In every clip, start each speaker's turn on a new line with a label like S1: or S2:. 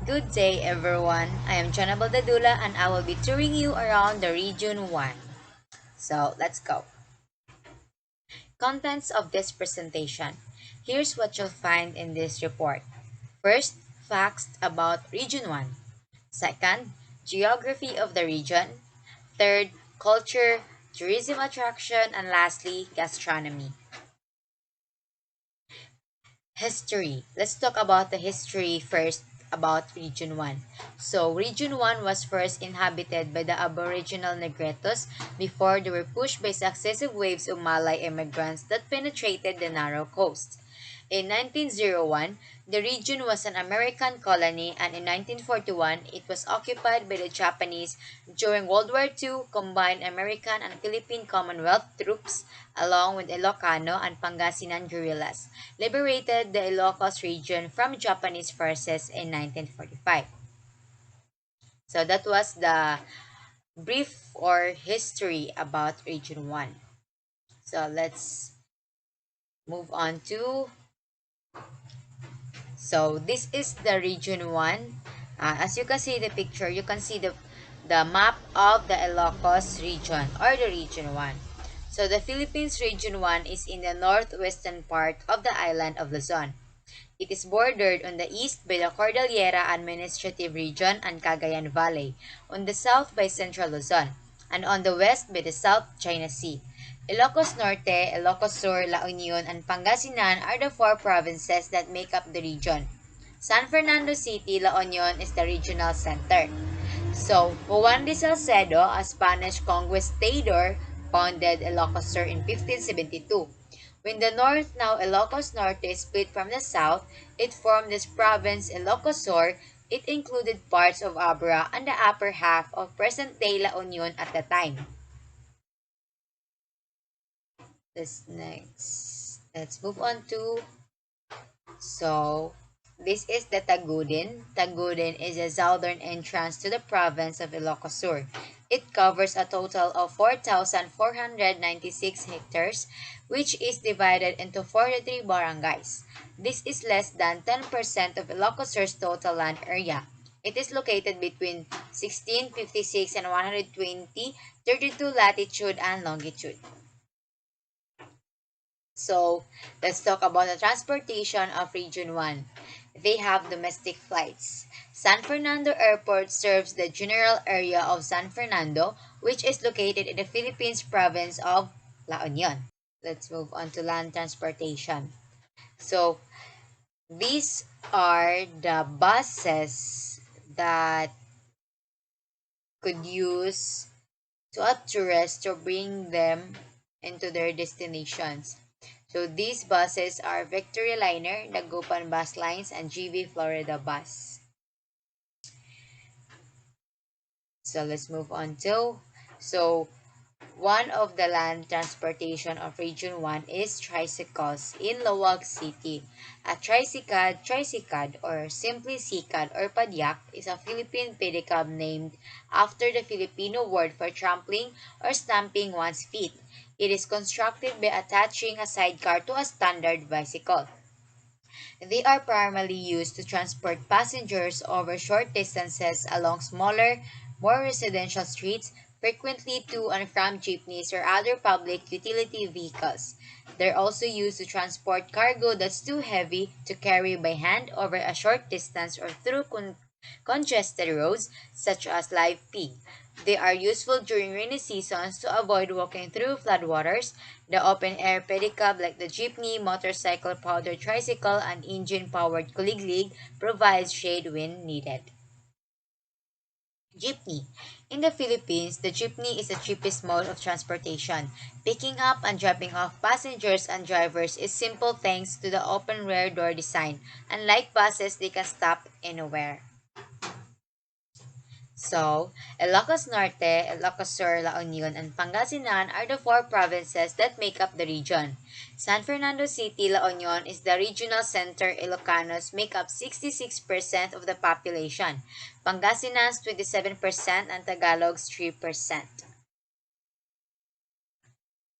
S1: Good day, everyone. I am Jana Baldadula and I will be touring you around the Region 1. So, let's go. Contents of this presentation. Here's what you'll find in this report. First, facts about Region 1. Second, geography of the region. Third, culture, tourism attraction, and lastly, gastronomy. History. Let's talk about the history first about Region 1. So, Region 1 was first inhabited by the Aboriginal Negritos before they were pushed by successive waves of Malay immigrants that penetrated the narrow coast. In 1901, the region was an American colony, and in 1941, it was occupied by the Japanese. During World War II, combined American and Philippine Commonwealth troops, along with Ilocano and Pangasinan guerrillas, liberated the Ilocos region from Japanese forces in 1945. So that was the brief or history about Region 1. So let's move on to So this is the region 1. As you can see the picture, you can see the map of the Ilocos region or the region 1. So the Philippines region 1 is in the northwestern part of the island of Luzon. It is bordered on the east by the Cordillera Administrative Region and Cagayan Valley, on the south by Central Luzon, and on the west by the South China Sea. Ilocos Norte, Ilocos Sur, La Union, and Pangasinan are the four provinces that make up the region. San Fernando City, La Union is the regional center. So, Juan de Salcedo, a Spanish conquistador, founded Ilocos Sur in 1572. When the north, now Ilocos Norte, split from the south, it formed this province Ilocos Sur. It included parts of Abra and the upper half of present-day La Union at the time. This next. Let's move on to So, this is the Tagudin. Tagudin is a southern entrance to the province of Ilocos Sur. It covers a total of 4,496 hectares, which is divided into 43 barangays. This is less than 10% of Ilocos Sur's total land area. It is located between 1656 and 120, 32 latitude and longitude. So, let's talk about the transportation of Region 1. They have domestic flights. San Fernando Airport serves the general area of San Fernando, which is located in the Philippines province of La Union. Let's move on to land transportation. So, these are the buses that could use to a tourist to bring them into their destinations. So these buses are Victory Liner, Dagupan Bus Lines, and GV Florida Bus. So let's move on to so one of the land transportation of Region 1 is tricycles in Lawag City. A tricycad or simply sikad or padyak is a Philippine pedicab named after the Filipino word for trampling or stamping one's feet. It is constructed by attaching a sidecar to a standard bicycle. They are primarily used to transport passengers over short distances along smaller, more residential streets, frequently to and from jeepneys or other public utility vehicles. They're also used to transport cargo that's too heavy to carry by hand over a short distance or through congested roads such as Live P. They are useful during rainy seasons to avoid walking through floodwaters. The open-air pedicab like the jeepney, motorcycle, powder tricycle, and engine-powered kuliglig provides shade when needed. Jeepney. In the Philippines, the jeepney is the cheapest mode of transportation. Picking up and dropping off passengers and drivers is simple thanks to the open rear door design. Unlike buses, they can stop anywhere. So, Ilocos Norte, Ilocos Sur, La Union, and Pangasinan are the four provinces that make up the region. San Fernando City, La Union is the regional center. Ilocanos make up 66% of the population. Pangasinan's 27% and Tagalog's 3%.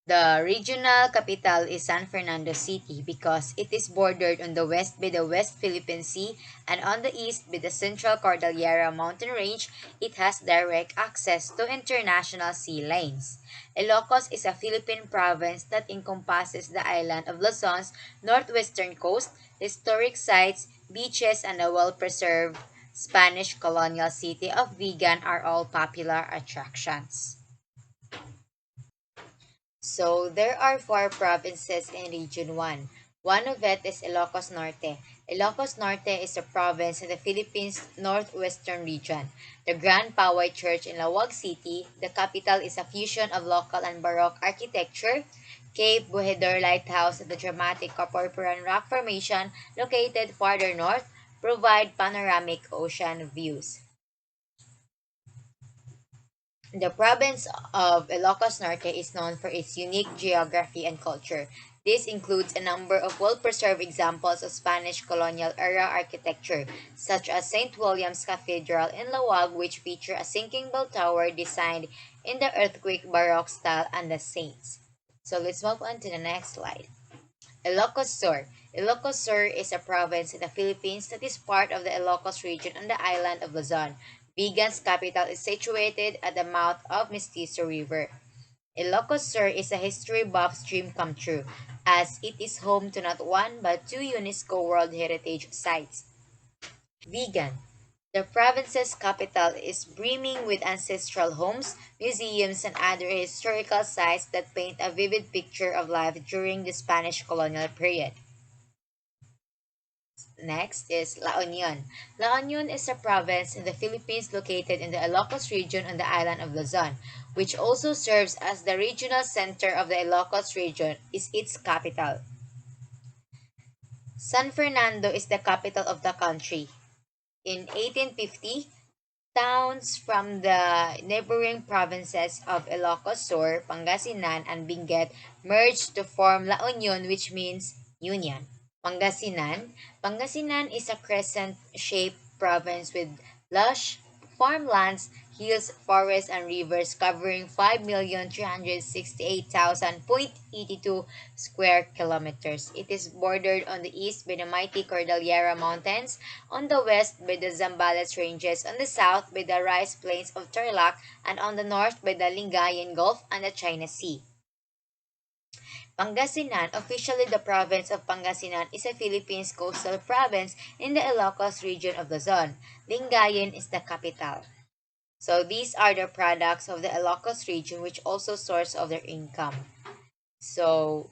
S1: The regional capital is San Fernando City because it is bordered on the west by the West Philippine Sea and on the east by the Central Cordillera Mountain Range. It has direct access to international sea lanes. Ilocos is a Philippine province that encompasses the island of Luzon's northwestern coast, historic sites, beaches, and a well-preserved Spanish colonial city of Vigan are all popular attractions. So there are four provinces in Region 1. One of it is Ilocos Norte. Ilocos Norte is a province in the Philippines northwestern region. The Grand Poway Church in Lawag City, the capital, is a fusion of local and Baroque architecture. Cape Buhedor Lighthouse and the dramatic Caporpuran Rock Formation, located farther north, provide panoramic ocean views. The province of Ilocos Norte is known for its unique geography and culture. This includes a number of well-preserved examples of Spanish colonial era architecture, such as St. William's Cathedral in Lawag, which feature a sinking bell tower designed in the earthquake Baroque style, and the Saints. So let's move on to the next slide. Ilocos Sur. Ilocos Sur is a province in the Philippines that is part of the Ilocos region on the island of Luzon. Vigan's capital is situated at the mouth of Mestizo River. Ilocos Sur is a history buff's dream come true, as it is home to not one but two UNESCO World Heritage Sites. Vigan. The province's capital is brimming with ancestral homes, museums, and other historical sites that paint a vivid picture of life during the Spanish colonial period. Next is La Union. La Union is a province in the Philippines located in the Ilocos region on the island of Luzon, which also serves as the regional center of the Ilocos region, is its capital. San Fernando is the capital of the country. In 1850, towns from the neighboring provinces of Ilocos Sur, Pangasinan, and Benguet merged to form La Union, which means union. Pangasinan. Pangasinan is a crescent-shaped province with lush farmlands, hills, forests, and rivers covering 5,368,082 square kilometers. It is bordered on the east by the mighty Cordillera Mountains, on the west by the Zambales Ranges, on the south by the rice plains of Tarlac, and on the north by the Lingayen Gulf and the China Sea. Pangasinan, officially the province of Pangasinan, is a Philippines coastal province in the Ilocos region of Luzon. Lingayen is the capital. So these are the products of the Ilocos region, which also source of their income. So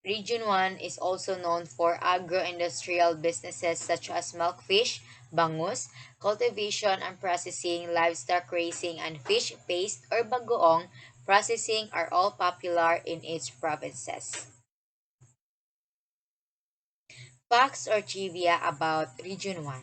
S1: Region 1 is also known for agro-industrial businesses such as milkfish, bangus, cultivation and processing, livestock raising, and fish paste or bagoong processing are all popular in its provinces. Facts or trivia about Region 1.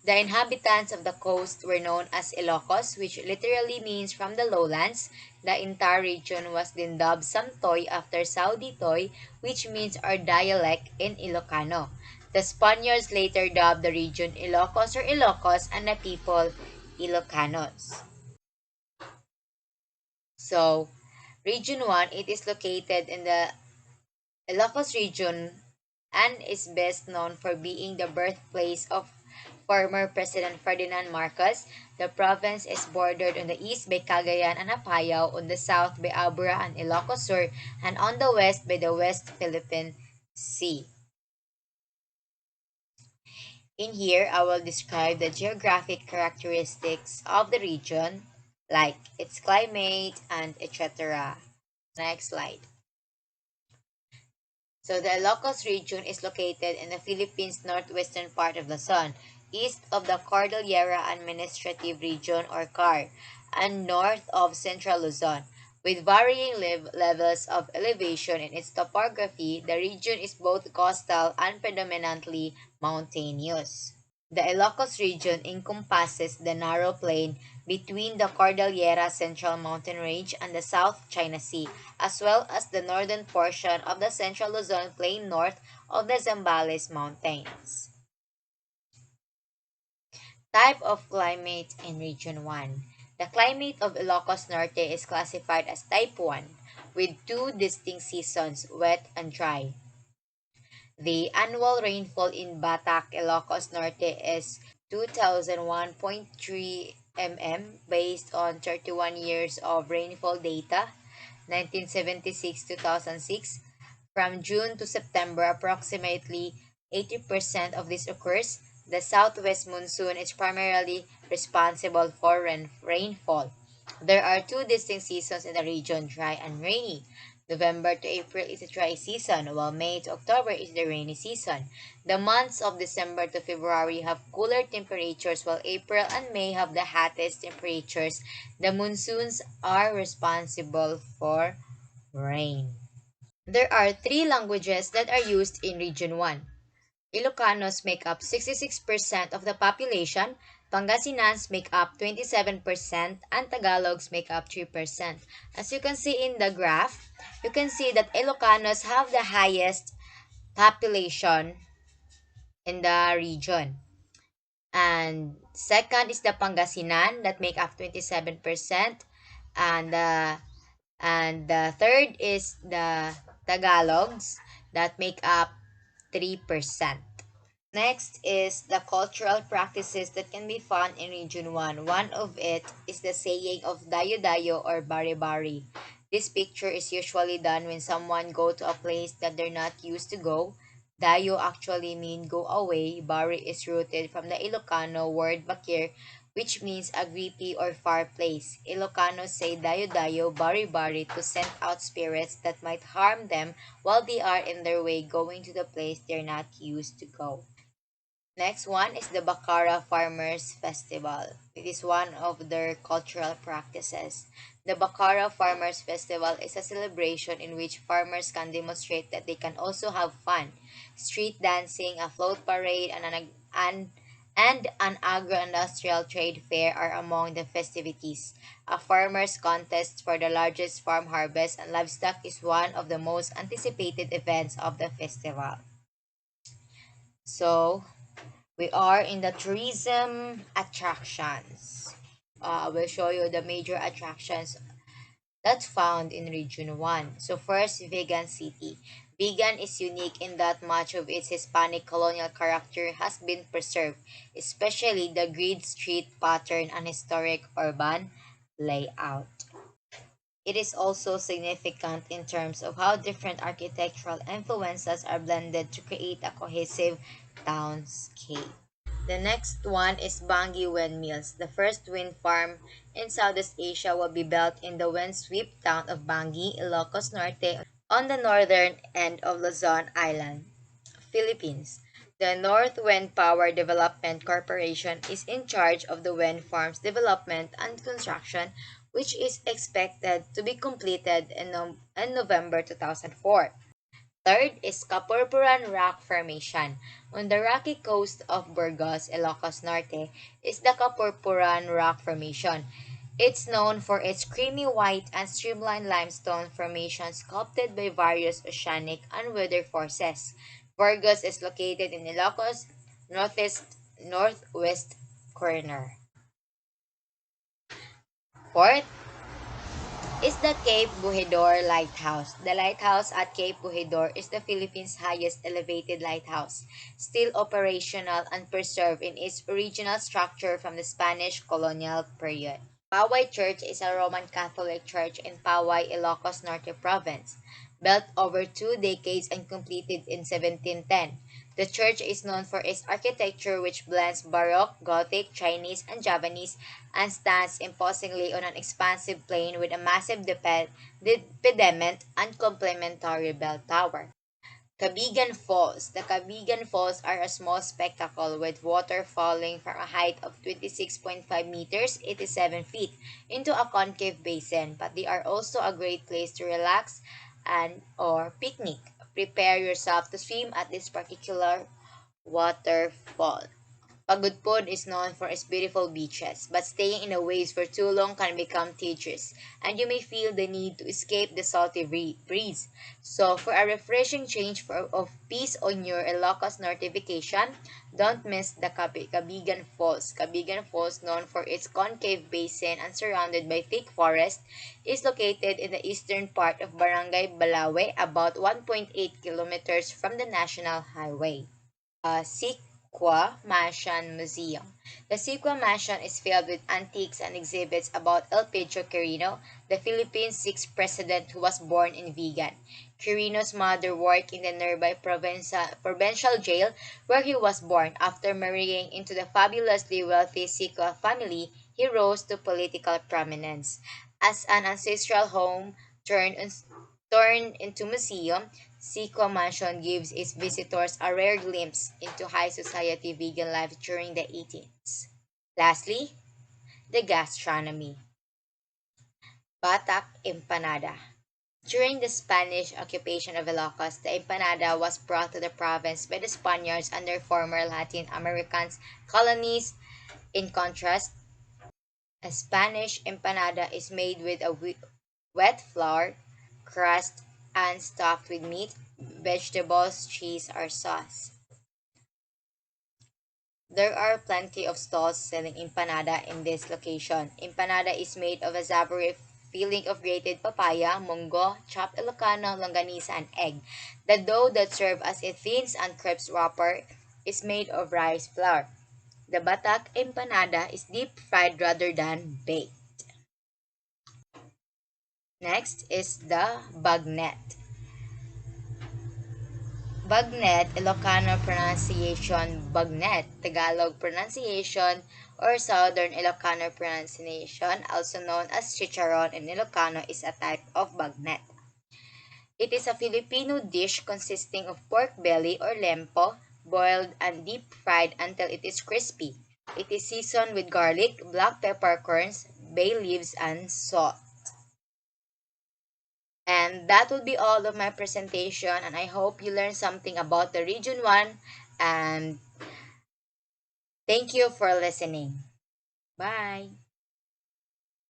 S1: The inhabitants of the coast were known as Ilocos, which literally means from the lowlands. The entire region was then dubbed Samtoy after Saudi Toy, which means our dialect in Ilocano. The Spaniards later dubbed the region Ilocos or Ilocos and the people Ilocanos. So, Region 1, it is located in the Ilocos region and is best known for being the birthplace of former President Ferdinand Marcos. The province is bordered on the east by Cagayan and Apayao, on the south by Abra and Ilocos Sur, and on the west by the West Philippine Sea. In here, I will describe the geographic characteristics of the region, like its climate and etc. Next slide. So the Ilocos region is located in the Philippines' northwestern part of Luzon, east of the Cordillera Administrative Region or CAR, and north of central Luzon. With varying levels of elevation in its topography, the region is both coastal and predominantly mountainous. The Ilocos region encompasses the narrow plain between the Cordillera Central Mountain Range and the South China Sea, as well as the northern portion of the Central Luzon Plain north of the Zambales Mountains. Type of climate in Region 1. The climate of Ilocos Norte is classified as Type 1, with two distinct seasons, wet and dry. The annual rainfall in Batac, Ilocos Norte is 2001.3 mm based on 31 years of rainfall data, 1976-2006. From June to September, approximately 80% of this occurs. The southwest monsoon is primarily responsible for rainfall. There are two distinct seasons in the region, dry and rainy. November to April is the dry season, while May to October is the rainy season. The months of December to February have cooler temperatures, while April and May have the hottest temperatures. The monsoons are responsible for rain. There are three languages that are used in Region 1. Ilocanos make up 66% of the population, Pangasinans make up 27%, and Tagalogs make up 3%. As you can see in the graph, you can see that Ilocanos have the highest population in the region. And second is the Pangasinan that make up 27%. And the third is the Tagalogs that make up 3%. Next is the cultural practices that can be found in Region 1. One of it is the saying of Dayo Dayo or Bari Bari. This picture is usually done when someone go to a place that they're not used to go. Dayo actually mean go away. Bari is rooted from the Ilocano word bakir, which means a creepy or far place. Ilocanos say Dayo Dayo, Bari Bari to send out spirits that might harm them while they are in their way going to the place they're not used to go. Next one is the Bakara Farmers Festival. It is one of their cultural practices. The Bakara Farmers Festival is a celebration in which farmers can demonstrate that they can also have fun. Street dancing, a float parade, and an agro-industrial trade fair are among the festivities. A farmers contest for the largest farm harvest and livestock is one of the most anticipated events of the festival. So, we are in the tourism attractions. I will show you the major attractions that's found in Region 1. So first, Vegan City. Vegan is unique in that much of its Hispanic colonial character has been preserved, especially the grid street pattern and historic urban layout. It is also significant in terms of how different architectural influences are blended to create a cohesive townscape. The next one is Bangi Windmills. The first wind farm in Southeast Asia will be built in the windswept town of Bangi, Ilocos Norte, on the northern end of Luzon Island, Philippines. The North Wind Power Development Corporation is in charge of the wind farm's development and construction, which is expected to be completed in November 2004. Third is Kapurpuran Rock Formation. On the rocky coast of Burgos, Ilocos Norte, is the Kapurpuran Rock Formation. It's known for its creamy white and streamlined limestone formations sculpted by various oceanic and weather forces. Burgos is located in Ilocos northwest corner. Fourth is the Cape Bujidor Lighthouse. The lighthouse at Cape Bujidor is the Philippines' highest elevated lighthouse, still operational and preserved in its original structure from the Spanish colonial period. Paway Church is a Roman Catholic church in Paway, Ilocos Norte Province, built over 2 decades and completed in 1710. The church is known for its architecture which blends Baroque, Gothic, Chinese, and Javanese and stands imposingly on an expansive plain with a massive pediment and complementary bell tower. Cabigan Falls. The Cabigan Falls are a small spectacle with water falling from a height of 26.5 meters, 87 feet, into a concave basin, but they are also a great place to relax and or picnic. Prepare yourself to swim at this particular waterfall. Pagudpod is known for its beautiful beaches, but staying in the waves for too long can become tedious, and you may feel the need to escape the salty breeze. So, for a refreshing change of peace on your Ilocos Norte vacation, don't miss the Cabigan Falls. Cabigan Falls, known for its concave basin and surrounded by thick forest, is located in the eastern part of Barangay Balawe, about 1.8 kilometers from the National Highway. Sequa Mansion Museum. The Sequa Mansion is filled with antiques and exhibits about El Pedro Quirino, the Philippines' sixth president who was born in Vigan. Quirino's mother worked in the nearby provincial jail where he was born. After marrying into the fabulously wealthy Sequa family, he rose to political prominence. As an ancestral home turned into museum, Seco Mansion gives its visitors a rare glimpse into high society vegan life during the 18th. Lastly, the gastronomy. Batak Empanada. During the Spanish occupation of Ilocos, the empanada was brought to the province by the Spaniards and their former Latin American colonies. In contrast, a Spanish empanada is made with a wet flour crust and stuffed with meat, vegetables, cheese, or sauce. There are plenty of stalls selling empanada in this location. Empanada is made of a savory filling of grated papaya, munggo, chopped Ilocano, longanisa, and egg. The dough that serves as a thin and crisp wrapper is made of rice flour. The batak empanada is deep fried rather than baked. Next is the bagnet. Bagnet, Ilocano pronunciation bagnet, Tagalog pronunciation or Southern Ilocano pronunciation, also known as chicharon in Ilocano, is a type of bagnet. It is a Filipino dish consisting of pork belly or lempo, boiled and deep fried until it is crispy. It is seasoned with garlic, black peppercorns, bay leaves, and salt. And that will be all of my presentation, and I hope you learned something about the Region 1, and thank you for listening. Bye.